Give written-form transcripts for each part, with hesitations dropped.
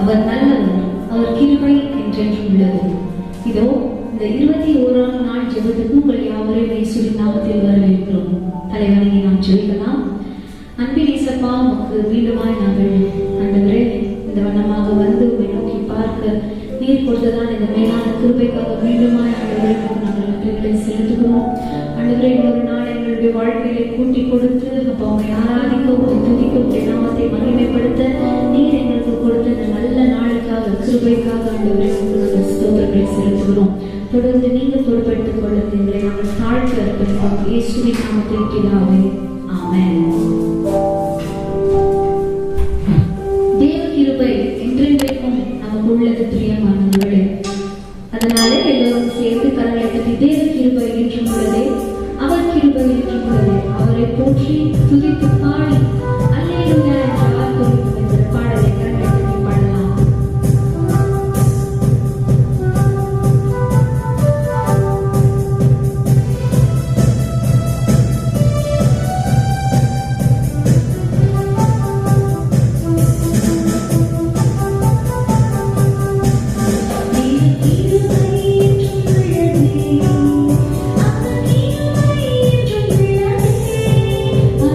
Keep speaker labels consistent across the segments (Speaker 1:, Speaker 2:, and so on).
Speaker 1: அவர் நல்லவர், அவர் கிருபை என்றென்றும் உள்ளது. இதோ இந்த 21ஆம் நாள் ஜெபத்துக்கு உங்கள் யாவரையும் இயேசுவின் நாமத்தில் வரவேற்கிறோம். தலைவணங்கி நாம் ஜெபிக்கலாம். அன்பின் இயேசப்பா, உமக்கு மீண்டுமாய் நாங்கள் ஆண்டவரே இந்த வண்ணமாக வந்து உம்மை நோக்கி பார்க்க நீர் கொடுத்ததான் இந்த மேலான கிருபைக்காக மீண்டுமாய் ஆண்டவரே நாங்கள் நன்றிகளை செலுத்துகிறோம். ஆண்டவரே இன்னொரு நாள் எங்களுடைய வாழ்க்கையை கூட்டி கொடுத்து அப்போ உண்மை ஆராதிக்கவும் துதிக்கவும் நாமத்தை மகிமைப்படுத்த நீர் எங்களுக்கு கொடுத்த இந்த நல்ல நாளுக்காக கிருபைக்காக ஆண்டவரே நாங்கள் ஸ்தோத்திரங்களை செலுத்துகிறோம். தொடர்ந்து நீங்கள் பொறுப்பெடுத்துக் கொள்ளுங்கள். எங்களை நாங்கள் தாழ்த்தி அர்ப்பணிப்போம். இயேசுவின் நாமத்தில் பிதாவே, ஆமென். தேவ கிருபை என்றென்றைக்கும் நமக்கு உள்ளது பிரியமானவர்களே. அதனால எல்லோரும் சேர்ந்து கரங்களை தட்டி தேவ கிருபை என்றும் உள்ளதே, அவர் கிருபை என்றும் உள்ளதே, அவரை போற்றி துதித்து பாடி அல்லேலூயா என்ற ஆர்ப்பரிப்பு என்ற பாடலை கரங்களை தட்டி பாடலாம்.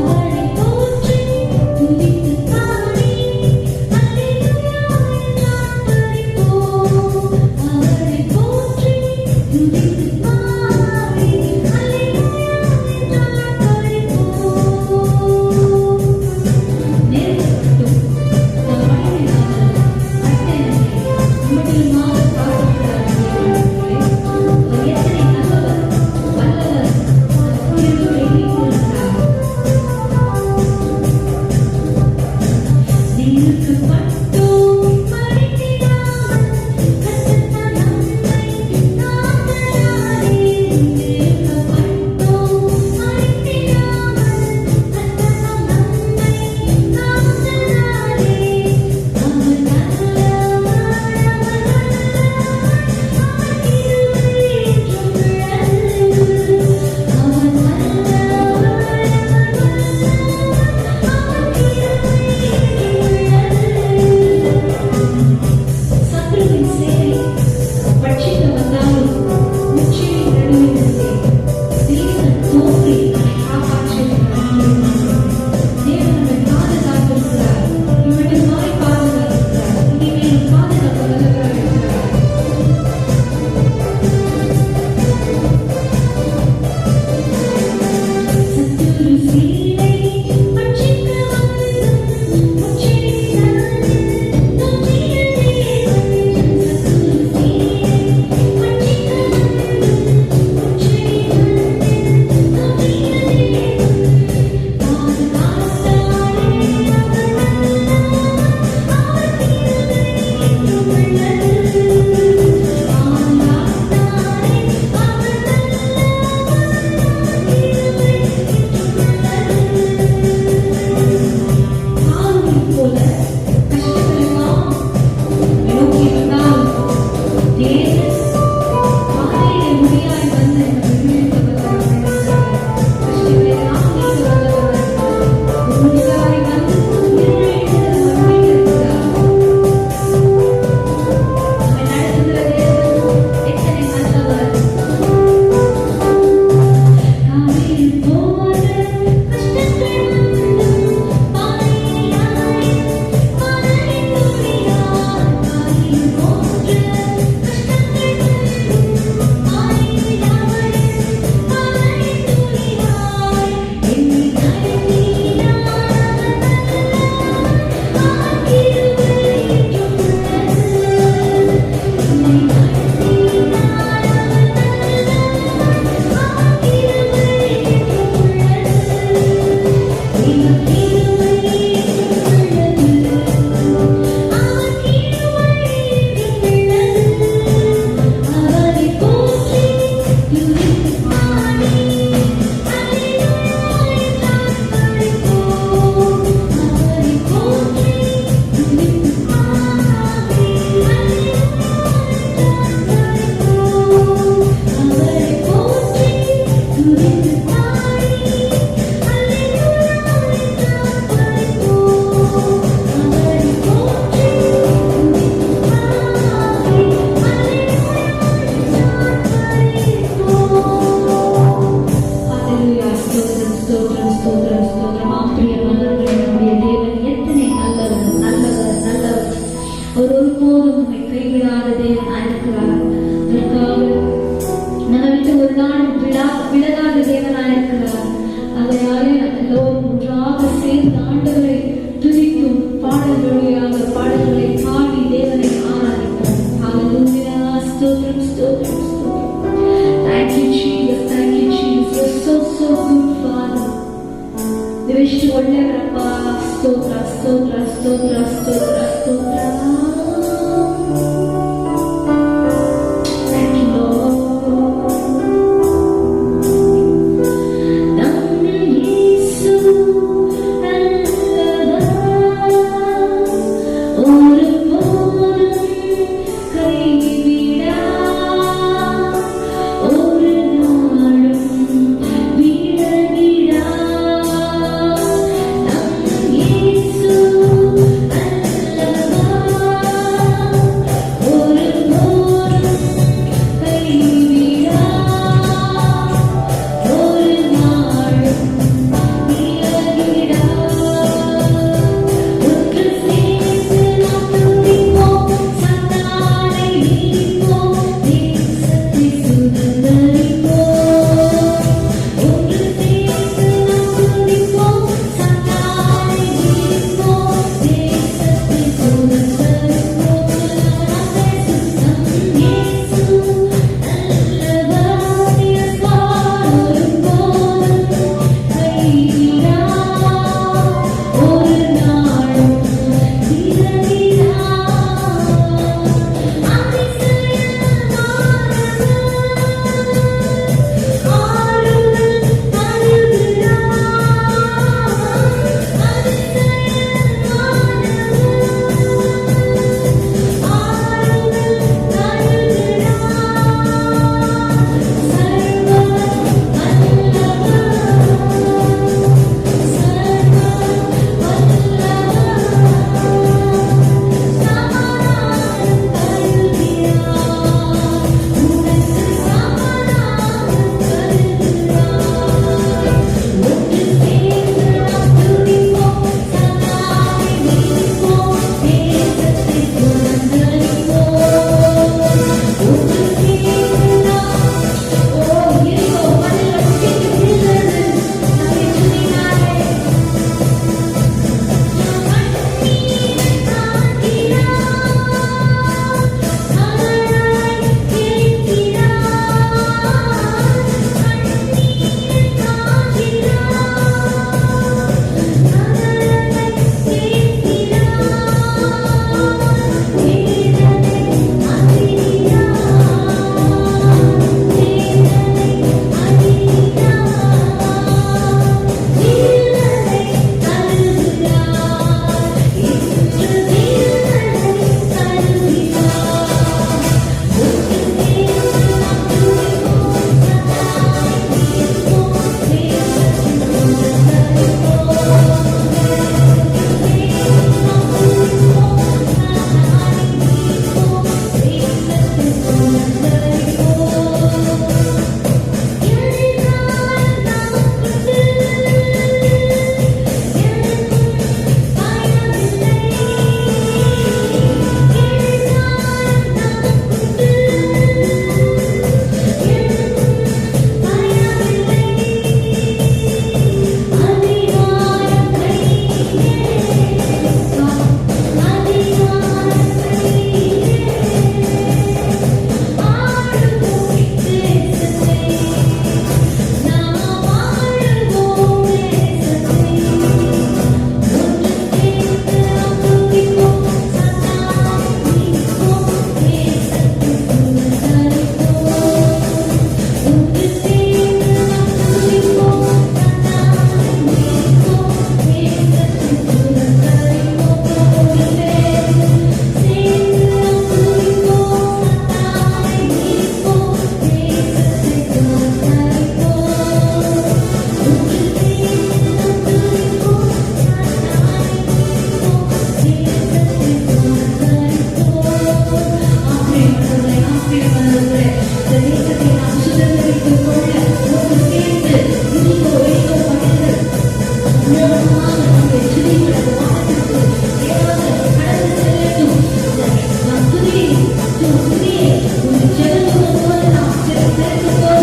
Speaker 1: அவரை போற்றி ஒரு நாள் விலகாத தேவனாய் இருக்கிறார். அதையாலே எல்லோரும் ஒன்றாக சேர்ந்து ஆண்டவரை துதிக்கும் பாடல்களாக பாடல்களை பாடி தேவனை ஆராதிப்போம். ஹல்லேலூயா. ஸ்தோத்திரம் ஸ்தோத்திரம் ஸ்தோத்திரம். Thank you Jesus, thank you Jesus. You're so good Father. ದೇವಿಷ್ಟು ಒಳ್ಳೆಯವರಪ್ಪ. ಸ್ತೋತ್ರ ಸ್ತೋತ್ರ ಸ್ತೋತ್ರ ಸ್ತೋತ್ರ ಸ್ತೋತ್ರ.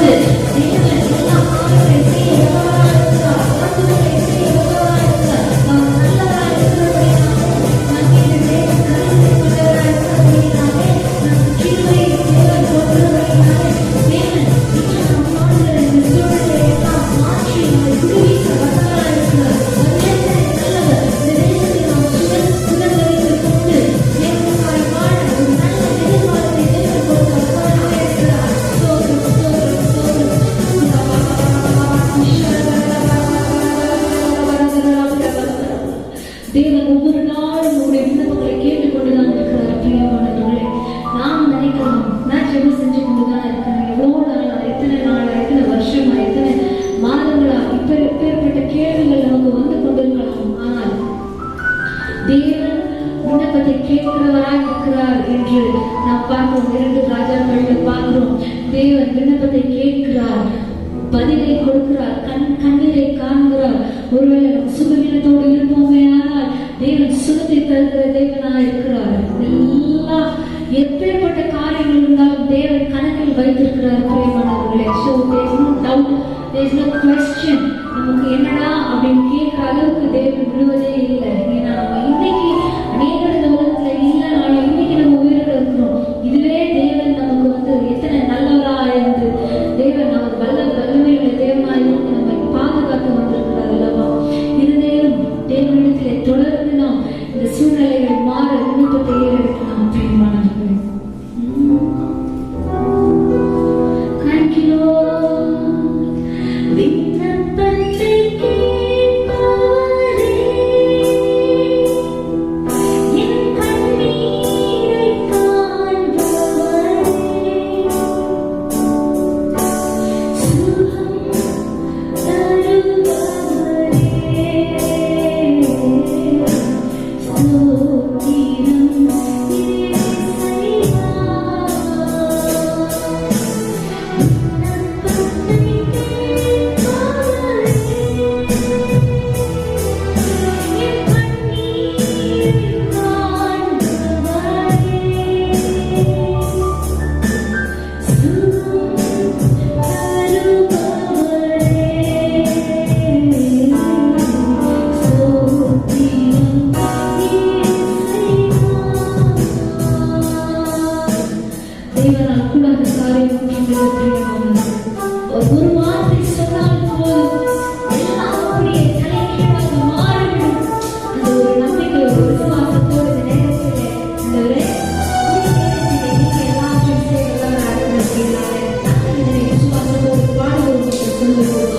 Speaker 1: கொண்டு தேவன் எல்லா காரியங்களை செய்ய வல்லவராய் இருக்கிறார். அற்புதங்களை செய்ய வல்லவராய் இருக்கிறார். அவர் நல்லவராய் இருக்கிறபடியாலே, நம்மீது தேவன் கருணை கொண்டவராய் இருக்கிறபடியாலே, நமக்கு கிருபையை தேவன் கொடுக்கிறபடியாலே, தேவன் இன்னும் நாம் காணுகிற இந்த சூழ்நிலையை எல்லாம் மாற்றி நம்மை விடுவிக்க வல்லவராய் இருக்கிறார். நல்லவர். இந்த தேசத்தை நாம் சுதந்திரித்துக் கொண்டு தேவனுக்காய் வாழ ஒரு நல்ல எதிர்காலத்தை தேவன் கொடுக்க வல்லவராய் இருக்கிறார். ஸ்தோத்திரம், ஸ்தோத்திரம், ஸ்தோத்திரம். தேவன் ஒவ்வொரு நாளும் நம்முடைய விண்ணப்பங்களை கேட்டுக்கொண்டுதான் இருக்கிறார். பிரியமானவர்களே, நாம் நினைக்கலாம் நான் ஜெபம் செஞ்சு கொண்டுதான் இருக்கிறேன். எவ்வளோ நாளா, எத்தனை நாளா, எத்தனை வருஷமா, எத்தனை மாதங்களா இப்பேற்பட்ட கேள்விகள் நமக்கு வந்து கொண்டிருக்கலாம். ஆனால் தேவன் விண்ணப்பத்தை கேட்கிறவராய் இருக்கிறார் என்று நாம் பார்க்கிறோம். 2 ராஜாக்கள்ல பார்க்கிறோம். தேவன் விண்ணப்பத்தை கேட்கிறார், பதிலை கொடுக்கிறார், கண்ணீரை காண்கிறார். ஒருவேளை நம்ம சுகவீனத்தோடு இருப்போமே, ஆனால் தேவன் சுகத்தை தருகிற தேவனாய் இருக்கிறார். எல்லா எப்பேற்பட்ட காரியங்கள் இருந்தாலும் தேவன் கணக்கில் வைத்திருக்கிறார். பிரியமானவர்களே, so there is no doubt, there is no question. நமக்கு என்னடா அப்படின்னு கேட்கிற அளவுக்கு தேவன் விடுவதே இல்லை. ஏன்னா நம்ம இன்னைக்கு அநேகர் இந்த உலகத்துல இல்லைனாலும் இன்னைக்கு நம்ம உயிரோட இருக்கிறோம். இதுவே தேவன் நமக்கு வந்து எத்தனை நல்லவரா இருந்து தேவன் நமக்கு வல்லமையுள்ள தேவனாய் இருந்து நம்மை பாதுகாத்து வந்திருக்கிறார் அல்லவா. இருதயம் தேவனிடத்திலே தொடர்ந்து நாம் இந்த சூழ்நிலைகள் மாற விண்ணப்பத்தை ஏறெடுக்கலாம். பிரியமானவர்களே, ஒரு வார்த்தை சொன்னால் போதும், எல்லாம் அப்படியே தலைகீழாக மாறிவிடும். அந்த ஒரு நம்பிக்கை, ஒரு விசுவாசத்தோடு இந்த நேரத்திலே நீங்க எல்லாத்தையும் செய்யலாம் அப்படின்னாலே இதனை விசுவாசத்தோடு பாடுவோம் சொல்லுவோம்.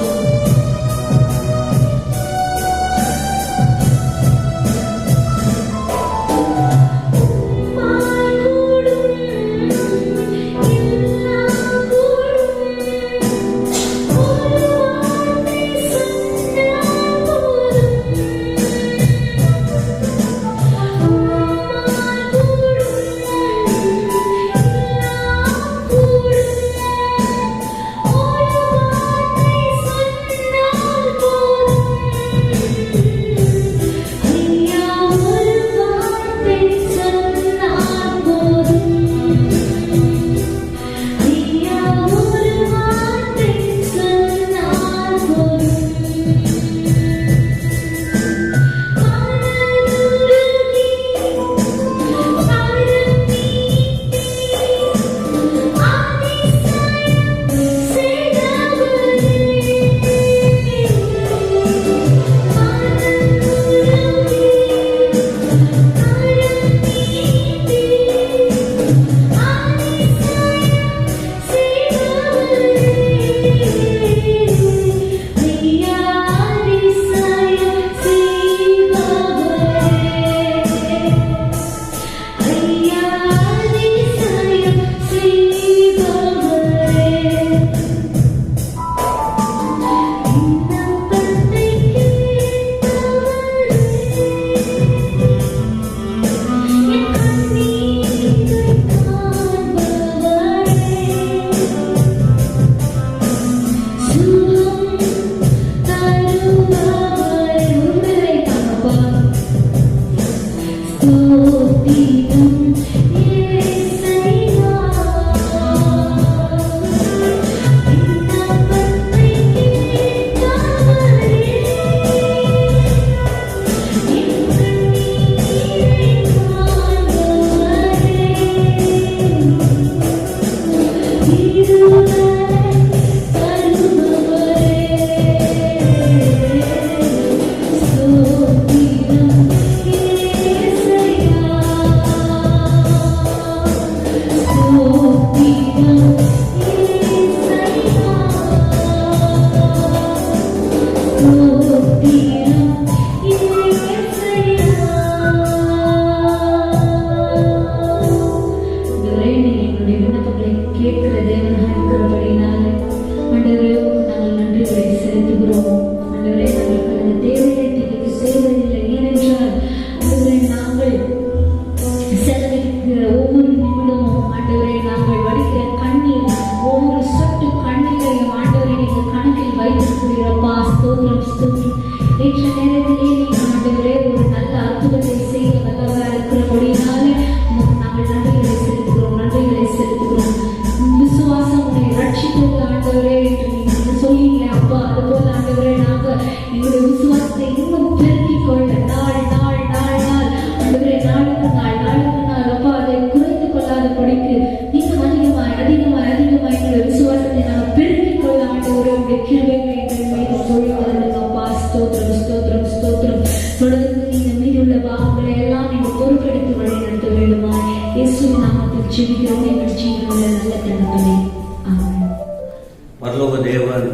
Speaker 2: பரலோக தேவன்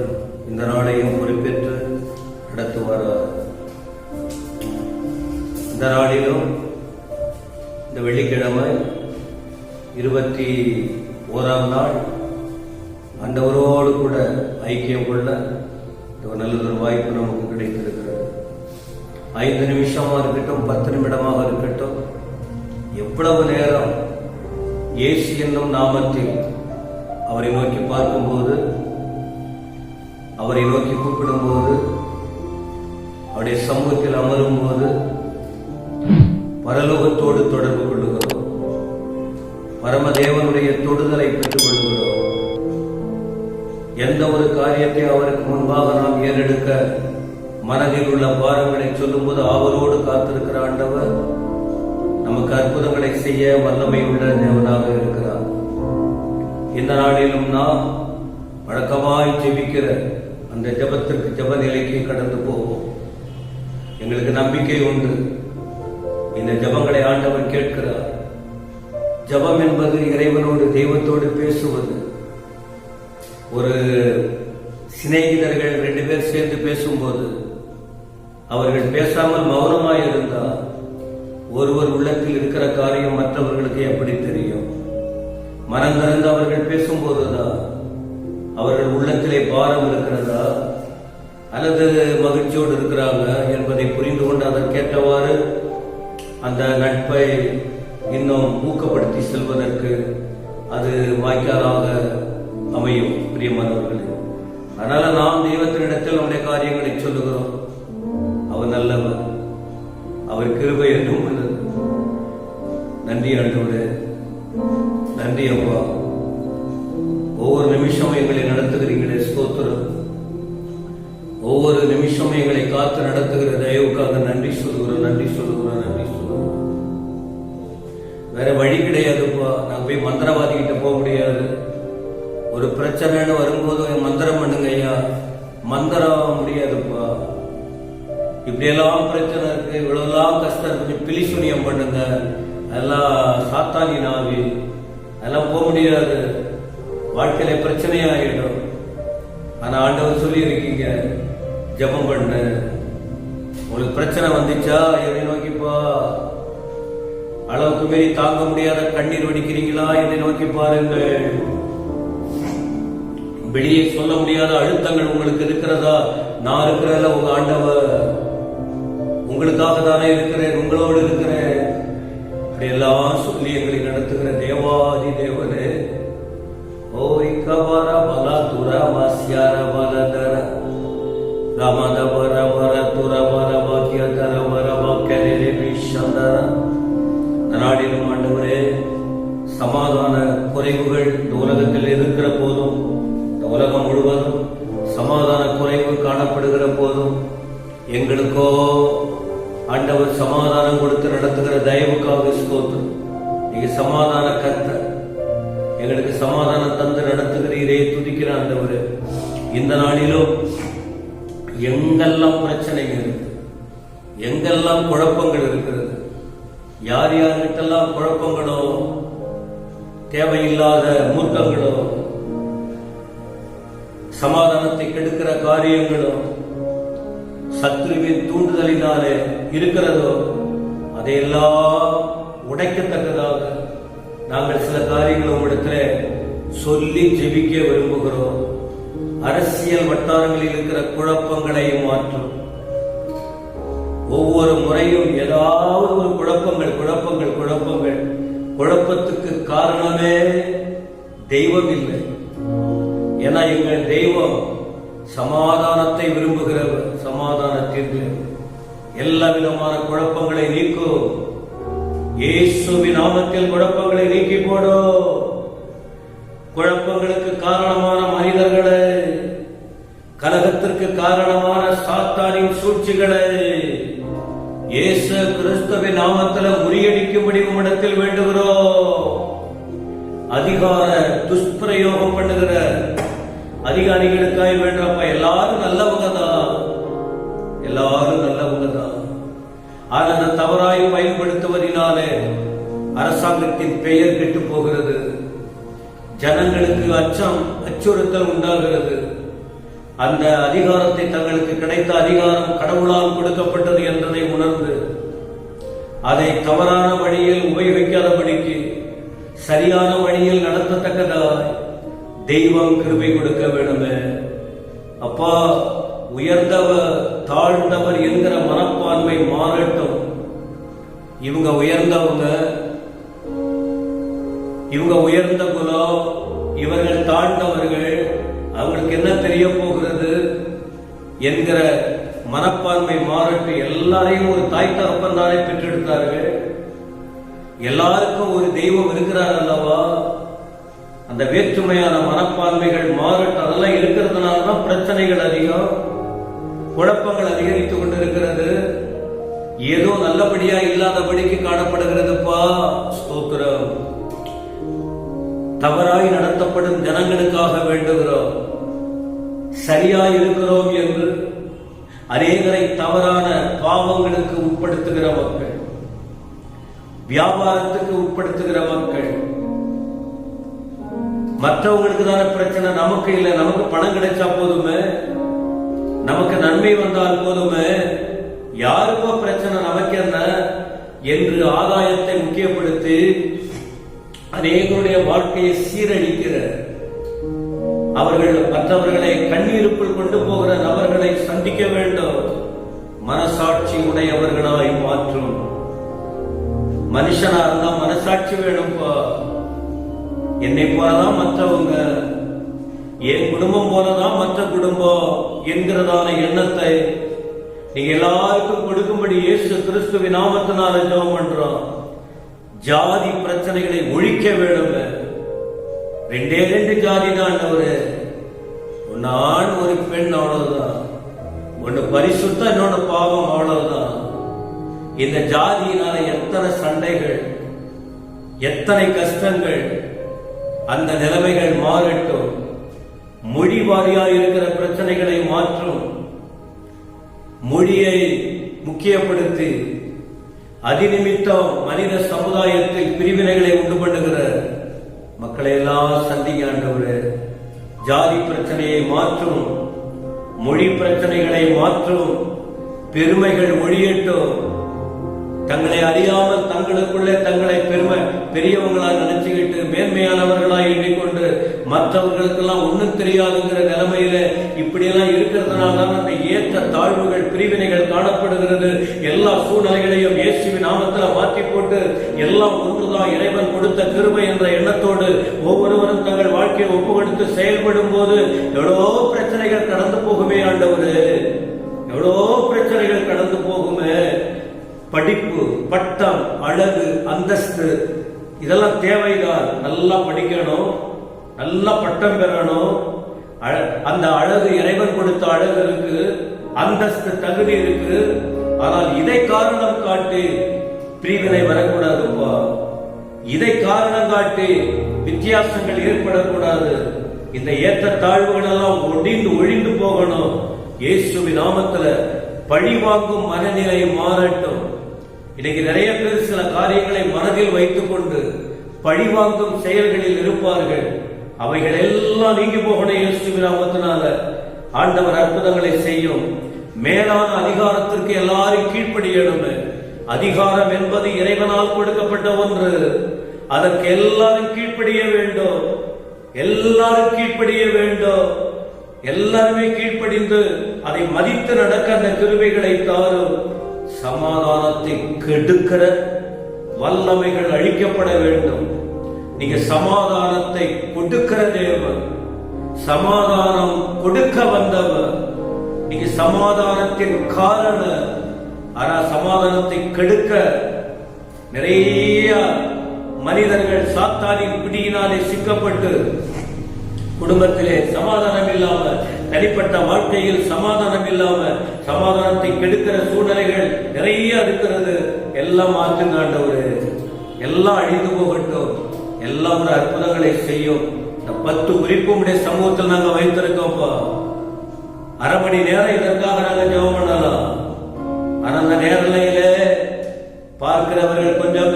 Speaker 2: இந்த நாளையும் பொறுப்பேற்று நடத்துவார். இந்த நாளிலும் இந்த வெள்ளிக்கிழமை 21ஆம் நாள் ஆண்டவரோடு கூட ஐக்கியம் கொள்ள நல்லதொரு வாய்ப்பு நமக்கு கிடைத்திருக்கிறது. 5 நிமிஷமாக இருக்கட்டும், 10 நிமிடமாக இருக்கட்டும், எவ்வளவு நேரம் இயேசு என்னும் நாமத்தில் அவரை நோக்கி பார்க்கும்போது, அவரை நோக்கி கூப்பிடும்போது, அவருடைய சமூகத்தில் அமரும் போது பரலோகத்தோடு தொடர்பு கொள்ளுகிறோம், பரமதேவனுடைய தொடுதலை பெற்றுக் கொள்ளுகிறோம். எந்த ஒரு காரியத்தை அவருக்கு முன்பாக நாம் ஏறெடுக்க மனதில் உள்ள பாரங்களை சொல்லும்போது அவரோடு காத்திருக்கிற ஆண்டவர் நமக்கு அற்புதங்களை செய்ய வல்லமை உள்ள தேவனாக இருக்கிறார். இந்த நாளிலும் நாம் வழக்கமாய் ஜெபிக்கிற அந்த ஜெபத்திற்கு ஜெப நிலைக்கு கடந்து போவோம். எங்களுக்கு நம்பிக்கை உண்டு, இந்த ஜெபங்களை ஆண்டவர் கேட்கிறார். ஜெபம் என்பது இறைவனோடு தெய்வத்தோடு பேசுவது. ஒரு சிநேகிதர்கள் 2 பேர் சேர்ந்து பேசும்போது அவர்கள் பேசாமல் மௌனமாய் இருந்தால் ஒருவர் உள்ளத்தில் இருக்கிற காரியம் மற்றவர்களுக்கு எப்படி தெரியும்? மனம் திறந்து அவர்கள் பேசும்போதுதான் அவர்கள் உள்ளத்திலே பாரம் இருக்கிறதா அல்லது மகிழ்ச்சியோடு இருக்கிறாங்க என்பதை புரிந்து கொண்டு அதற்கேற்றவாறு அந்த நட்பை இன்னும் ஊக்கப்படுத்தி செல்வதற்கு அது வாய்க்காலாக அமையும். பிரியமானவர்களே, அதனால நாம் தெய்வத்தினிடத்தில் நம்முடைய காரியங்களை சொல்லுகிறோம். அவர் நல்லவர், அவர் கிருபை என்றும் உள்ளது. நன்றி ஆண்டவரே, நன்றி அப்பா. ஒவ்வொரு நிமிஷமும் எங்களை நடத்துகிறீங்களே, ஸ்தோத்திரம். ஒவ்வொரு நிமிஷமும் எங்களை காத்து நடத்துகிற தயவுக்காக நன்றி சொல்லுகிறோம், நன்றி சொல்லுகிறோம், நன்றி சொல்லுகிறோம். வேற வழி கிடையாதுப்பா. நான் போய் மந்திரவாதி கிட்ட போக முடியாது. ஒரு பிரச்சனைன்னு வரும்போது மந்திரம் பண்ணுங்க ஐயா, மந்திரம் முடியாதுப்பா. இப்படியெல்லாம் பிரச்சனை இருக்கு, இவ்வளவுலாம் கஷ்டம் இருக்கு, பிலிசுனியம் பண்ணுங்க, அதெல்லாம் சாத்தானி நாவி, அதெல்லாம் போக முடியாது, வாழ்க்கையில பிரச்சனையாயிடும். ஆனா ஆண்டவர் சொல்லி இருக்கீங்க, ஜெபம் பண்ணு. உங்களுக்கு பிரச்சனை வந்துச்சா என்னை நோக்கிப்பா. அளவுக்கு மீறி தாங்க முடியாத கண்ணீர் வடிக்கிறீங்களா, என்னை நோக்கி பாருங்கள். வெளியே சொல்ல முடியாத அழுத்தங்கள் உங்களுக்கு இருக்கிறதா, நான் இருக்கிறத உங்க ஆண்டவர் உங்களுக்காக தானே இருக்கிறேன், உங்களோடு இருக்கிறேன். அப்படி எல்லாம் சொல்லி எங்களை நடத்துகிற தேவாதி தேவனே, ஓய் கவர பல துர வாசியார பலதர ரமத வர வர துர வர வாக்கிய தர வர வாக்கிய விஷந்தர. நாடிலும் ஆண்டவரே, சமாதான குறைவுகள் இந்த உலகத்தில் இருக்கிற போதும், இந்த உலகம் முழுவதும் சமாதான குறைவு காணப்படுகிற போதும் எங்களுக்கோ ஆண்டவர் சமாதானம் கொடுத்து நடத்துகிற தயவுக்காக ஸ்தோத்திரம். நீங்க சமாதான கர்த்தர், எங்களுக்கு சமாதானம் தந்து நடத்துகிறீரே, துதிக்கிற ஆண்டவரே. இந்த நாளிலும் எங்கெல்லாம் பிரச்சனைகள் இருக்கு, எங்கெல்லாம் குழப்பங்கள் இருக்கிறது, யார் யார்கிட்டெல்லாம் குழப்பங்களோ, தேவையில்லாத மூர்க்கங்களோ, சமாதானத்தை கெடுக்கிற காரியங்களோ, சத்துருவின் தூண்டுதலினாலே இருக்கிறதோ அதையெல்லாம் உடைக்கத்தக்கதாக நாங்கள் சில காரியங்கள் உங்களிடத்தில் சொல்லி ஜெபிக்க விரும்புகிறோம். அரசியல் வட்டாரங்களில் இருக்கிற குழப்பங்களை மாற்றும். ஒவ்வொரு முறையும் ஏதாவது ஒரு குழப்பங்கள் குழப்பங்கள் குழப்பங்கள் குழப்பத்துக்கு காரணமே தெய்வம் இல்லை. ஏன்னா எங்கள் தெய்வம் சமாதானத்தை விரும்புகிறவர். சமாதானத்திற்கு எல்லா விதமான குழப்பங்களை நீக்கும். இயேசுவின் நாமத்தில் குழப்பங்களை நீக்கி போடும். குழப்பங்களுக்கு காரணமான மனிதர்களை, கலகத்திற்கு காரணமான சாத்தானின் சூழ்ச்சிகளை இயேசு கிறிஸ்துவின் நாமத்தில் முறியடிக்கும்படி உம்மிடத்தில் வேண்டுகிறோம். அதிகார துஷ்பிரயோகம் பண்ணுகிற அதிகாரிகளுக்காய் வேண்டப்ப. எல்லாரும் நல்லவங்க தான், எல்லாரும் நல்லவங்க தான். அதை தவறாய் பயன்படுத்துவதனாலே அரசாங்கத்தின் பெயர் கெட்டு போகிறது. ஜனங்களுக்கு அச்சம் அச்சுறுத்தல் உண்டாகிறது. அந்த அதிகாரத்தை, தங்களுக்கு கிடைத்த அதிகாரம் கடவுளால் கொடுக்கப்பட்டது என்பதை உணர்ந்து அதை தவறான வழியில் உபயோகிக்காதபடிக்கு சரியான வழியில் நடத்தத்தக்கதாய் தெய்வம் கிருபை கொடுக்க வேண்டுமே. அப்பா, உயர்ந்தவர் தாழ்ந்தவர் என்கிற மனப்பான்மை மாறட்டும். இவங்க உயர்ந்தவங்க, இவங்க உயர்ந்த குலம், இவர்கள் தாழ்ந்தவர்கள், அவங்களுக்கு என்ன தெரிய போகிறது என்கிற மனப்பான்மை மாறட்டும். எல்லாரையும் ஒரு தாய் தகப்பன் தானே பெற்றெடுத்தார்கள். எல்லாருக்கும் ஒரு தெய்வம் இருக்கிறார் அல்லவா? அந்த வேற்றுமையான மனப்பான்மைகள் மாறட்டும். அதெல்லாம் இருக்கிறதுனால தான் பிரச்சனைகள் அதிகம், குழப்பங்கள் அதிகரித்துக் கொண்டிருக்கிறது. ஏதோ நல்லபடியா இல்லாதபடிக்கு காணப்படுகிறதுப்பா. ஸ்தோத்திரம். தவறாய் நடத்தப்படும் ஜனங்களுக்காக வேண்டுகிறோம். சரியாய் இருக்கிறோம் என்று அநேகரை தவறான பாவங்களுக்கு உட்படுத்துகிற மக்கள், வியாபாரத்துக்கு உட்படுத்துகிற மக்கள், மற்றவங்களுக்கு தானே பிரச்சனை, நமக்கு இல்லை. நமக்கு பணம் கிடைச்சா போதுமே, நமக்கு நன்மை வந்தால் போதுமே, யாருக்கோ பிரச்சனை நமக்கு என்ன என்று ஆதாயத்தை முக்கியப்படுத்தி அநேகருடைய வாழ்க்கையை சீரழிக்கிற, அவர்கள் மற்றவர்களை கண்ணீருக்குள் கொண்டு போகிற நபர்களை சந்திக்க வேண்டும். மனசாட்சி உடையவர்களாய் மாற்றும். மனுஷனா இருந்தா மனசாட்சி வேணும்பா. என்னை போலதான் மற்றவங்க, என் குடும்பம் போலதான் மற்ற குடும்பம் என்கிறதான எண்ணத்தை நீங்க எல்லாருக்கும் கொடுக்கும்படி இயேசு கிறிஸ்துவின் நாமத்தினால ஜெபம் பண்றோம். ஜாதி பிரச்சனைகளை ஒழிக்க வேண்டுங்க. ரெண்டே ரெண்டு ஜாதி தான், ஒன்னு ஆண் ஒரு பெண், அவ்வளவுதான். ஒன்னு பரிசுத்தம், இன்னொன்னு பாவம், அவ்வளவுதான். இந்த ஜாதியினால எத்தனை சண்டைகள், எத்தனை கஷ்டங்கள். அந்த நிலைமைகள் மாறட்டும். மொழி வாரியா இருக்கிற பிரச்சனைகளை மாற்றும். மொழியை முக்கியப்படுத்தி அதிநிமித்தம் மனித சமுதாயத்தில் பிரிவினைகளை உண்டு பண்ணுகிற மக்களை எல்லாம் சந்திக்க ஆண்டவரே. ஜாதி பிரச்சனையை மாற்றும், மொழி பிரச்சனைகளை மாற்றும். பெருமைகள் ஒழியட்டும். தங்களை அறியாமல் தங்களுக்குள்ளே தங்களை பெரியவங்களாக நினைச்சுக்கிட்டு மேன்மையானவர்களாக எண்ணிக்கொண்டு மற்றவர்களுக்கெல்லாம் ஒன்றும் தெரியாதுங்கிற நிலைமையில இப்படியெல்லாம் இருக்கிறதுனால தான் அந்த ஏற்ற தாழ்வுகள், பிரிவினைகள் காணப்படுகிறது. எல்லா சூழ்நிலைகளையும் இயேசுவின் நாமத்தில் மாற்றி போட்டு எல்லாம் ஒன்றுதான் இறைவன் கொடுத்த கிருபை என்ற எண்ணத்தோடு ஒவ்வொருவரும் தங்கள் வாழ்க்கையை ஒப்பு கொடுத்து செயல்படும் போது எவ்வளோ பிரச்சனைகள் கடந்து போகுமே ஆண்டவரே, எவ்வளோ பிரச்சனைகள் கடந்து போகுமே. படிப்பு, பட்டம், அழகு, அந்தஸ்து இதெல்லாம் தேவைதான். நல்லா படிக்கணும், நல்லா பட்டம் பெறணும். அந்த அழகு இறைவன் கொடுத்த அழகு இருக்கு, அந்தஸ்து தகுதி இருக்கு. ஆனால் இதை காரணம் காட்டி பிரிவினை வரக்கூடாதுப்பா. இதை காரணம் காட்டி வித்தியாசங்கள் ஏற்படக்கூடாது. இந்த ஏற்ற தாழ்வுகள் எல்லாம் ஒழிந்து போகணும். இயேசுவின் நாமத்துல பழிவாங்கும் மனநிலை மாறட்டும். இன்னைக்கு நிறைய பேர் சில காரியங்களை மனதில் வைத்துக் கொண்டு பழிவாங்கும் செயல்களில் இருப்பார்கள். அவைகள் எல்லாம் நீங்கி போகணும். இயேசுவின் நாமத்தினால ஆண்டவர் அற்புதங்களை செய்யும். மேலான அதிகாரத்திற்கு எல்லாரும் கீழ்ப்படியணும். அதிகாரம் என்பது இறைவனால் கொடுக்கப்பட்ட ஒன்று. அதற்கு எல்லாரும் கீழ்ப்படிய வேண்டும். எல்லாரும் கீழ்ப்படிய வேண்டும். எல்லாருமே கீழ்ப்படிந்து அதை மதித்து நடக்க அந்த கிருபைகளை தாரும். சமாதானத்தை கெடுக்கிற வல்லமைகள் அழிக்கப்பட வேண்டும். நீங்க சமாதானத்தை கொடுக்கிற தேவன், சமாதானம் கொடுக்க வந்தவர். நீங்க சமாதானத்தின் காரணம். ஆனா சமாதானத்தை கெடுக்க நிறைய மனிதர்கள் சாத்தானின் பிடியினாலே சிக்கப்பட்டு குடும்பத்திலே சமாதானம் இல்லாம, தனிப்பட்ட வாழ்க்கையில் சமாதானம் இல்லாம, சமாதானத்தை கெடுக்கிற சூழ்நிலைகள் நிறைய இருக்கிறது. எல்லாம் மாற்றுங்க ஆண்டவரே, எல்லாம் அழிந்து போகட்டும். எல்லாம் ஒரு அற்புதங்களை செய்யும். இந்த 10 குறிப்பும் உடைய சமூகத்தில் நாங்க வைத்திருக்கோம்ப்பா. அரை மணி நேரம் இதற்காக நாங்க ஜெபம் பண்ணலாம். ஆனா அந்த நேரலையில பார்க்கிறவர்கள் கொஞ்சம்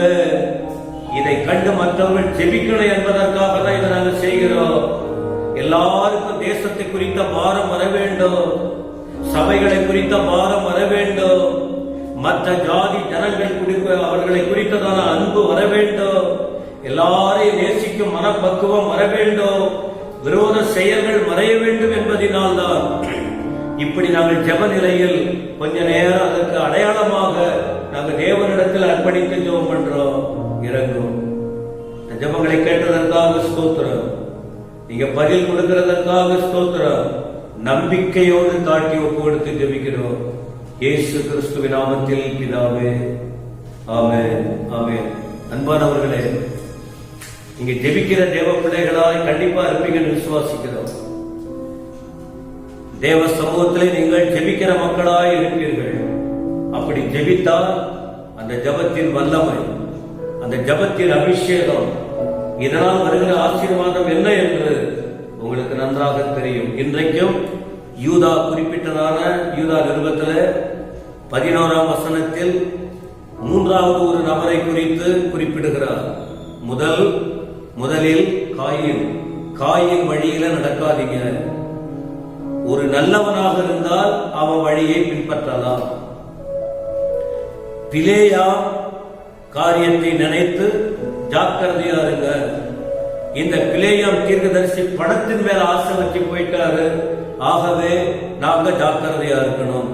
Speaker 2: இதை கண்டு மற்றவர்கள் ஜெபிக்கணும் என்பதற்காக தான் இதை நாங்கள் செய்கிறோம். எல்லாருக்கும் தேசத்தை குறித்த பாரம் வர வேண்டும், சபைகளை குறித்த பாரம் வர வேண்டும், மற்ற ஜாதி ஜனங்கள் குறித்த அவர்களை குறித்ததான அன்பு வர வேண்டும், எல்லாரையும் நேசிக்கும் மனப்பக்குவம் வர வேண்டும், விரோத செயல்கள் மறைய வேண்டும் என்பதனால் தான் இப்படி நாங்கள் ஜெப நிலையில் கொஞ்ச நேரம் அதற்கு அடையாளமாக நாங்கள் தேவனிடத்தில் அர்ப்பணித்து ஜெபம் பண்றோம். இறங்கும் ஜெபங்களை கேட்டதற்காக ஸ்தோத்திரம். நீங்க பதில் கொடுக்கிறதற்காக ஸ்தோத்திரம். நம்பிக்கையோடு தாட்டி ஒப்பு கொடுத்து ஜெபிக்கிறோம். இயேசு கிறிஸ்துவின் நாமத்தில் பிதாவே, ஆமென், ஆமென். அன்பானவர்களே, நீங்க ஜெபிக்கிற தேவ பிள்ளைகளாய் கண்டிப்பா இருப்பீங்கன்னு விசுவாசிக்கிறோம். தேவ சமூகத்திலே நீங்கள் ஜெபிக்கிற மக்களாய் இருப்பீர்கள். அப்படி ஜெபித்தால் அந்த ஜெபத்தின் வல்லமை, அந்த ஜெபத்தின் அபிஷேகம், இதனால் வருகிற ஆசீர்வாதம் என்ன என்று உங்களுக்கு நன்றாக தெரியும். இன்றைக்கும் யூதா குறிப்பிட்டதான யூதா நிருபத்தில் 11ஆம் வசனத்தில் 3வது ஒரு நபரை குறித்து குறிப்பிடுகிறார். முதலில் காயின் வழியில நடக்காதீங்க. ஒரு நல்லவனாக இருந்தால் அவன் வழியை பின்பற்றலாம். பிலேயா காரியத்தை நினைத்து ஜாக்கிரதையா இருங்க. இந்த பிலேயாம் தீர்க்கதரிசி பணத்தின் மேல ஆசை வச்சு போயிட்டாரு. ஆகவே நாங்க ஜாக்கிரதையா இருக்கணும்.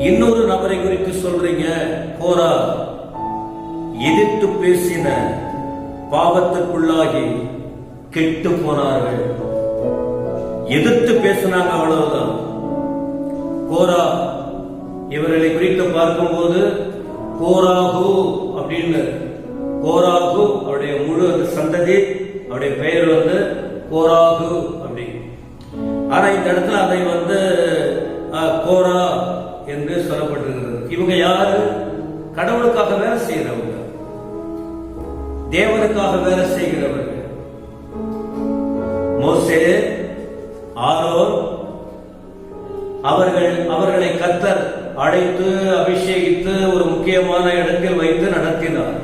Speaker 2: இன்னொரு நபரை குறித்து சொல்றீங்க, கோரா. எதிர்த்து பேசின பாவத்திற்குள்ளாகி கெட்டு போனார்கள். எதிர்த்து பேசினாங்க, அவ்வளவுதான். கோரா இவர்களை குறித்து பார்க்கும்போது கோராகு அப்படின்னு, கோராகு அவருடைய முழு சந்ததி, அவருடைய பெயர் கோராகு அப்படி. ஆனா இந்த இடத்துல அதை கோரா என்று சொல்லப்பட்டிருக்கிறது. இவங்க யாரு? கடவுளுக்காக வேலை செய்கிறவங்க, தேவனுக்காக வேலை செய்கிறவர்கள். மோசே, ஆரோன் அவர்களை கர்த்தர் அழைத்து அபிஷேகித்து ஒரு முக்கியமான இடத்தில் வைத்து நடத்தினார்.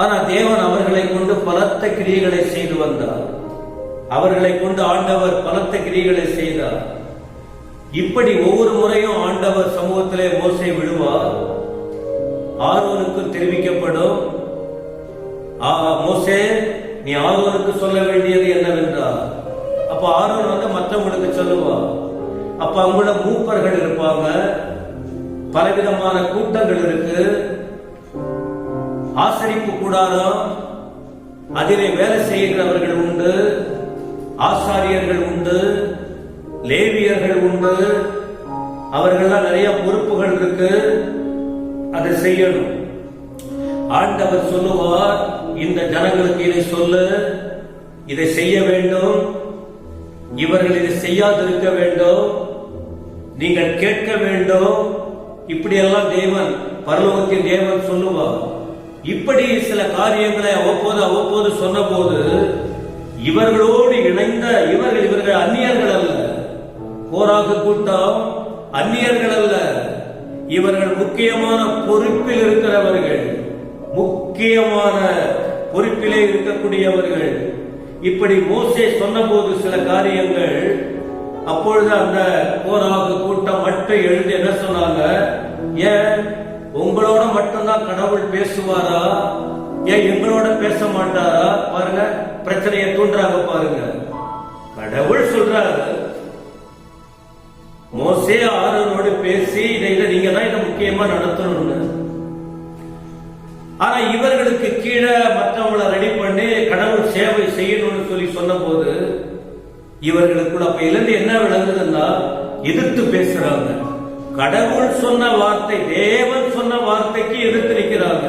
Speaker 2: ஆனா தேவன் அவர்களை கொண்டு பலத்த கிரியைகளை செய்து வந்தார். அவர்களை கொண்டு ஆண்டவர் பலத்த கிரியைகளை செய்தார். இப்படி ஒவ்வொரு முறையும் ஆண்டவர் சமூகத்திலே மோசே விழுவார். ஆரோனுக்கு தெரிவிக்கப்படும், மோசே நீ ஆரோனுக்கு சொல்ல வேண்டியது என்னவென்றால், அப்ப ஆரோன் மற்றவங்களுக்கு சொல்லுவார். அப்ப அவங்கள மூப்பர்கள் இருப்பாங்க, பலவிதமான கூட்டங்கள் இருக்கு, ஆசரிப்பு கூடாரம், அதிலே வேலை செய்கிறவர்கள் உண்டு, ஆசாரியர்கள் உண்டு, லேவியர்கள் உண்டு, அவர்கள்லாம் நிறைய பொறுப்புகள் இருக்கு, அதை செய்யணும். ஆண்டவர் சொல்லுவார், இந்த ஜனங்களுக்கு இதை சொல்லு, இதை செய்ய வேண்டும், இவர்கள் இதை செய்யாதிருக்க வேண்டும், நீங்கள் கேட்க வேண்டும். இப்படியெல்லாம் தேவன், பரலோகத்தின் தேவன் சொல்லுவார். இப்படி சில காரியங்களை அவ்வப்போது சொன்ன போது இவர்களோடு இணைந்த இவர்கள் அந்நியர்கள் அல்ல. கோராகு கூட்டம் அந்நியர்கள் அல்ல. இவர்கள் முக்கியமான பொறுப்பில் இருக்கிறவர்கள், முக்கியமான பொறுப்பிலே இருக்கக்கூடியவர்கள். இப்படி மோசே சொன்ன போது சில காரியங்கள் அப்பொழுது அந்த கோராகு கூட்டம் மட்டும் எழுந்து என்ன சொன்னாங்க, ஏன் உங்களோட மட்டும்தான் கடவுள் பேசுவாரா, ஏன் எங்களோட பேச மாட்டாரா? பாருங்க, பிரச்சனையை தூண்டுறாங்க பாருங்க. கடவுள் சொல்றாரு, மோசே ஆரோனோடு பேசி இதை நீங்க தான் இதை முக்கியமா நடத்தணும்னு. ஆனா இவர்களுக்கு கீழே மற்றவங்களை ரெடி பண்ணி கடவுள் சேவை செய்யணும்னு சொல்லி சொன்ன போது இவர்களுக்குள்ள அப்ப இருந்து என்ன விளங்குதுன்னா எதிர்த்து பேசுறாங்க. கடவுள் சொன்ன வார்த்தை, தேவன் சொன்ன வார்த்தைக்கு எதிர்த்து நிற்கிறாங்க.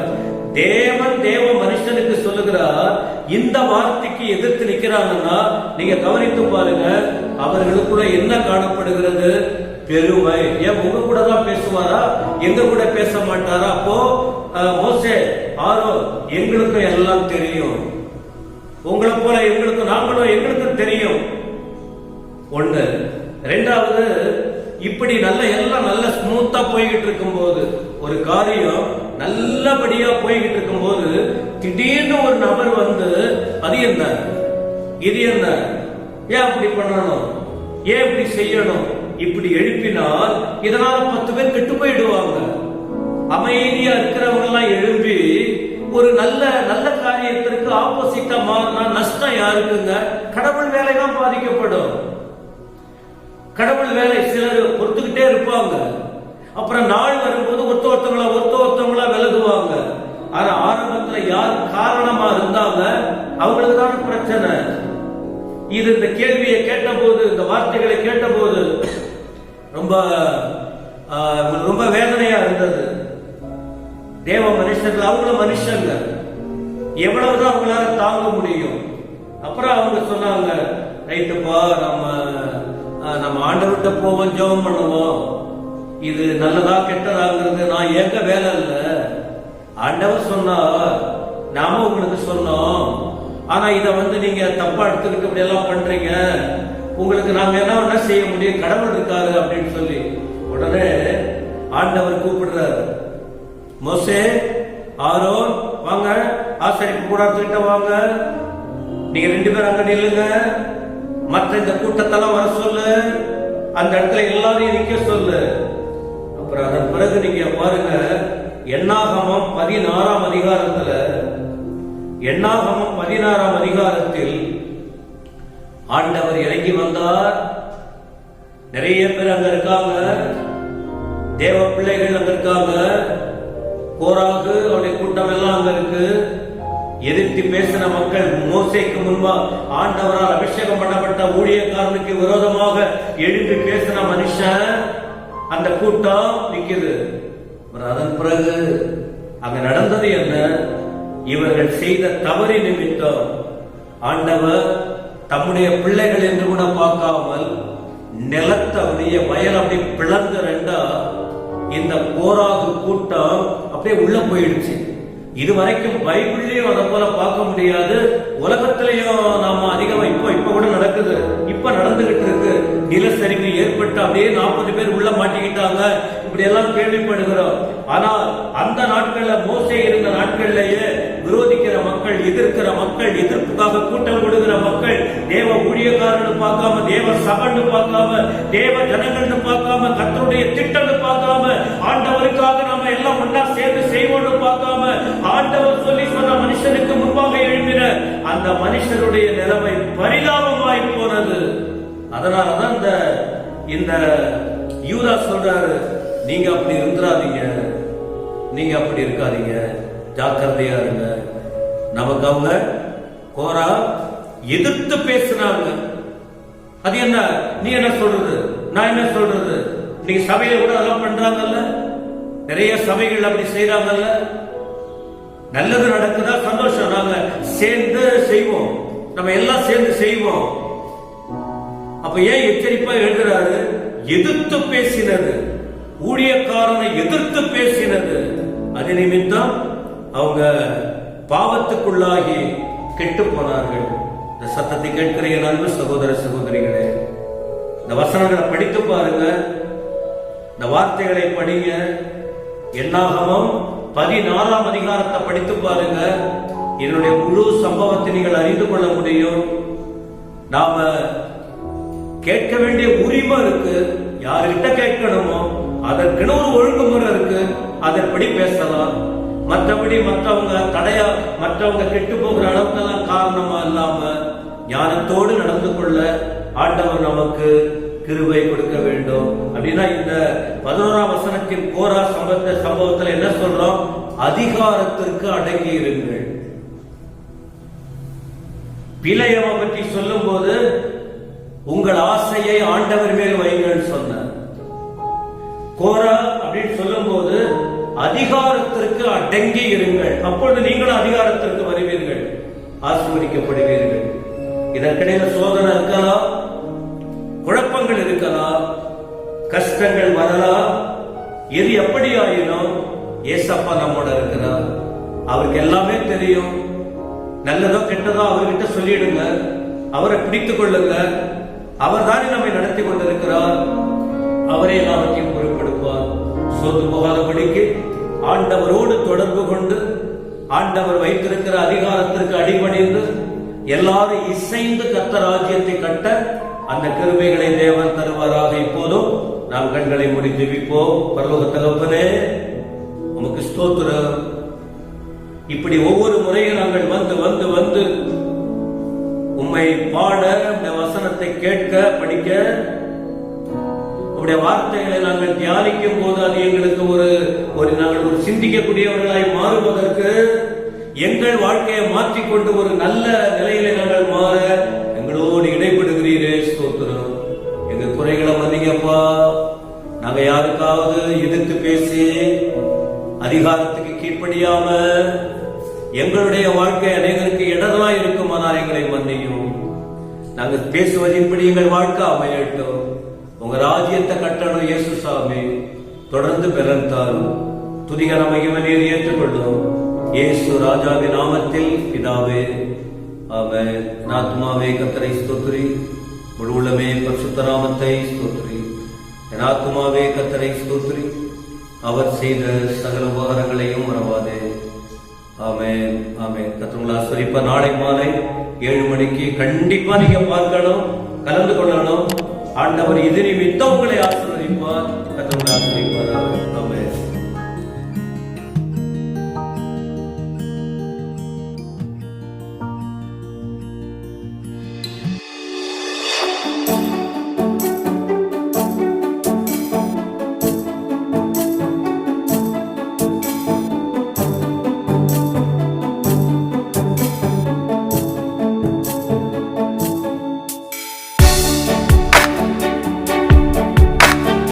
Speaker 2: தேவன் தேவ மனுஷனுக்கு சொல்லுகிறார், இந்த வார்த்தைக்கு எதிர்த்து நிற்கிறாங்கன்னா நீங்க கவனித்து பாருங்க, அவர்களுக்குள்ள என்ன காணப்படுகிறது? பெருமை. ஏன் உங்க கூட தான் பேசுவாரா, எங்க கூட பேச மாட்டாரா? அப்போ மோசே ஆரோன் எங்களுக்கு எல்லாம் தெரியும், உங்களை போல எங்களுக்கு நாங்களும் எங்களுக்கு தெரியும். ஒண்ணு. ரெண்டாவது, இப்படி எல்லாம் நல்ல ஸ்மூத்தா போய்கிட்டு இருக்கும் போது, ஒரு காரியம் நல்லபடியா போய்கிட்டு இருக்கும் போது திடீர்னு ஒரு நபர் வந்து அது என்ன இது என்ன, ஏன் அப்படி பண்ணணும், ஏன் இப்படி செய்யணும், இப்படி எழுப்பினால் இதனால 10 பேர் கெட்டு போயிடுவாங்க. அமைதியா இருக்கிறவங்க எல்லாம் எழுப்பி ஒரு நல்ல நல்ல காரியத்திற்கு ஆப்போசிட்டா மாறினா நஷ்டம் யாருக்குங்க? கடவுள் வேலை தான் பாதிக்கப்படும். கடவுள் வேலை சிலர் பொறுத்துக்கிட்டே இருப்பாங்க. அப்புறம் நாள் வரும்போது ஒருத்தவங்களா விலகுவாங்க. ஆனா ஆரம்பத்துல யார் காரணமா இருந்தாங்க அவங்களுக்கு தான் பிரச்சனை. இது இந்த கேள்வியை கேட்ட போது, இந்த வார்த்தைகளை கேட்ட போது ரொம்ப ரொம்ப வேதனையா இருந்தது. தேவ மனுஷர்கள், அவங்கள மனுஷங்க, எவ்வளவுதான் அவங்களால தாங்க முடியும். அப்புறம் அவங்க சொன்னாங்க, ரைட்டுப்பா, நம்ம ஆண்டவர்கிட்ட போவோம், ஜெபம் பண்ணுவோம், இது நல்லதா கெட்டதாங்கிறது நான் எங்க வேலை இல்ல, ஆண்டவர் சொன்னா நாம உங்களுக்கு சொன்னோம், ஆனா இத நீங்க தப்பா எடுத்துக்கிட்டு இப்படி எல்லாம் பண்றீங்க, உங்களுக்கு நாங்க என்ன செய்ய முடியும், கடவுள் இருக்காரு அப்படின்னு சொல்லி உடனே ஆண்டவர் கூப்பிடுறாரு, மோசே ஆரோன் வாங்க, ஆசரிப்பு கூடாரத்துக்கிட்ட வாங்க, நீங்க 2 பேரும் அங்க நில்லுங்க, மற்ற இந்த கூட்டத்தெல்லாம் வர சொல்லு, அந்த இடத்துல எல்லாரையும் நிக்க சொல்லு. அப்புறம் அதன் பிறகு நீங்க பாருங்க, எண்ணாகமம் 16ஆம் அதிகாரத்துல, எண்ணாகமம் 16ஆம் அதிகாரத்தில் ஆண்டவர் இறங்கி வந்தார். நிறைய பேர் அங்க இருக்காங்க, தேவ பிள்ளைகள் அங்க இருக்காங்க, கோராகு அவருடைய கூட்டம் எல்லாம் அங்க இருக்கு. எதிர்த்து பேசின மக்கள், மோசேக்கு முன்பா ஆண்டவரால் அபிஷேகம் பண்ணப்பட்ட ஊழியக்காரனுக்கு விரோதமாக எழுந்து பேசின மனுஷன், அந்த கூட்டம் நிக்குது. அதன் பிறகு அங்க நடந்தது என்ன? இவர்கள் செய்த தவறு நிமித்தம் ஆண்டவர் தம்முடைய பிள்ளைகள் என்று கூட பார்க்காமல் நிலத்தவடைய வயல் அப்படி பிளந்து 2 இந்த கோராகு கூட்டம் அப்படியே உள்ள போயிடுச்சு. இதுவரைக்கும் பைபிள்லயும் அதை போல பார்க்க முடியாது, உலகத்திலையும் நாம அதிகமா இப்ப கூட நடக்குது, இப்ப நடந்துகிட்டு இருக்கு. நிலச்சரிவு ஏற்பட்டு அப்படியே 40 பேர் உள்ள மாட்டிக்கிட்டாங்க, இப்படி எல்லாம் கேள்விப்படுகிறோம். ஆனால் அந்த நாட்கள்ல, மோசே இருந்த நாட்கள்லயே விரோதிக்கிற மக்கள், எதிர்க்கிற மக்கள், எதிர்ப்புக்காக கூட்டம் கொடுக்கிற மக்கள், தேவ ஊழியக்காரன்னு பார்க்காம, தேவ சபன்னு பார்க்காம, தேவ ஜனங்கள்னு பார்க்காம, கர்த்தருடைய திட்டம்னு பார்க்காம, ஆண்டவருக்காக நாம எல்லாம் ஒன்னா சேர்ந்து செய்வோம்னு பார்க்காம, ஆண்டவர் சொல்லி சொன்ன மனுஷனுக்கு முன்பாக எழுப்பின அந்த மனுஷனுடைய நிலைமை பரிதாபமாய் போனது. அதனாலதான் இந்த யூதா சொல்றாரு, நீங்க அப்படி இருந்துடாதீங்க, நீங்க அப்படி இருக்காதீங்க, ஜாக்கிரதையா இருங்க. நமக்கு அவங்க கோரா எதிர்த்து பேசினாங்க. அது என்ன, நீ என்ன சொல்றது, நான் என்ன சொல்றது? நீங்க சபையில கூட அதெல்லாம் பண்றாங்கல்ல, நிறைய சபைகள் அப்படி செய்யறாங்கல்ல. நல்லது நடக்குதா, சந்தோஷம், நாங்க சேர்ந்து செய்வோம், நம்ம எல்லாம் சேர்ந்து செய்வோம். அப்ப ஏன் எச்சரிப்பா எழுதுறாரு? எதிர்த்து பேசினது, ஊழியக்காரனை எதிர்த்து பேசினது, அது நிமித்தம் அவங்க பாவத்துக்குள்ளாகி கெட்டு போனார்கள். இந்த சத்தத்தை கேட்கிற என் அன்பு சகோதர சகோதரிகளே, இந்த வசனங்களை படித்து பாருங்க, இந்த வார்த்தைகளை படிங்க. எண்ணாகமம் 14ஆம் அதிகாரத்தை படித்து பாருங்க, இதனுடைய முழு சம்பவத்தை நீங்கள் அறிந்து கொள்ள முடியும். நாம கேட்க வேண்டிய உரிமை இருக்கு. யாருகிட்ட கேட்கணுமோ அதற்குன்னு ஒரு ஒழுங்குமுறை இருக்கு, அதன்படி பேசலாம். மற்றபடி மற்றவங்க கெட்டு போகிற அளவுக்கெல்லாம் காரணமா இல்லாம ஞானத்தோடு நடந்து கொள்ள ஆண்டவர் நமக்கு கிருபை கொடுக்க வேண்டும். அப்படின்னா இந்த 11ஆம் வசனத்தின் கோரா சம்பவத்தில் என்ன சொல்றோம்? அதிகாரத்திற்கு அடங்கி இருங்கள். பிழையவை பற்றி சொல்லும் போது உங்கள் ஆசையை ஆண்டவர் மேல் வைங்கள் சொன்னார். கோரா அப்படின்னு சொல்லும் போது அதிகாரத்திற்கு அடங்கி இருங்கள், அப்பொழுது நீங்களும் அதிகாரத்திற்கு வருவீர்கள், ஆசீர்வதிக்கப்படுவீர்கள். இதற்கிடையில சோதனை இருக்கலாம், குழப்பங்கள் இருக்கலாம், கஷ்டங்கள் வரலாம். எது எப்படி ஆயினும் ஏசப்பா நம்மோட இருக்கிறார். அவருக்கு எல்லாமே தெரியும். நல்லதோ கெட்டதோ அவர்கிட்ட சொல்லிடுங்க, அவரை பிடித்துக் கொள்ளுங்க. அவர் தானே நம்மை நடத்தி கொண்டிருக்கிறார். அவரே எல்லாவற்றையும் பொறுப்பெடுப்பார். சோர்ந்து போகாதபடிக்கு ஆண்டவரோடு தொடர்பு கொண்டு ஆண்டவர் வைத்திருக்கிற அதிகாரத்திற்கு அடிபணிந்து எல்லாரும் இசைந்து கர்த்தர் ராஜ்யத்தை கட்ட அந்த கிருபைகளை தேவன் தருவாராக. இப்போதும் நாம் கண்களை மூடி ஜெபிப்போம். பரலோக தகப்பனே, உமக்கு ஸ்தோத்திரம். இப்படி ஒவ்வொரு முறையும் நாங்கள் வந்து வந்து வந்து உம்மை பாட, இந்த வசனத்தை கேட்க படிக்க, உடைய வார்த்தைகளை நாங்கள் தியானிக்கும் போது அது எங்களுக்கு நாங்கள் ஒரு சிந்திக்கக்கூடியவர்களாய் மாறுவதற்கு, எங்கள் வாழ்க்கையை மாற்றிக்கொண்டு ஒரு நல்ல நிலையில நாங்கள் மாற எங்களோடு இடைப்படுகிறீரே. ஸ்தோத்திரம். எங்க குறைகளை மன்னிங்கப்பா. நாங்க யாருக்காவது எதிர்த்து பேசி அதிகாரத்துக்கு கீழ்ப்படியாம எங்களுடைய வாழ்க்கை அநேகருக்கு இடதலா இருக்குமானால் எங்களை மன்னியும். நாங்கள் பேசுவதின்படி எங்கள் வாழ்க்கை அமையட்டும். உங்க ராஜ்யத்தை கட்டணும் இயேசு சாமி. தொடர்ந்து பெறந்தாரும் துதிகர மகிமையை ஏற்றுக்கொள்ளும் இயேசு ராஜாவின் நாமத்தில் பிதாவே, ஆமென். ஆத்துமாவே கர்த்தரை ஸ்தோத்திரி, முழு உள்ளமே பரிசுத்த நாமத்தை ஸ்தோத்திரி. என் ஆத்துமாவே கர்த்தரை ஸ்தோத்திரி, அவர் செய்த சகல உபகாரங்களையும் மறவாதே. ஆமென், ஆமென். கர்த்தர் ஆசீர்வதிப்பார். நாளை மாலை 7 மணிக்கு கண்டிப்பா நீங்க பார்க்கணும், கலந்து கொள்ளணும். ஆண்டவர் இது நிமித்தம் உங்களை ஆசீர்வதிப்பார். கர்த்தர் ஆசீர்வதிப்பார்.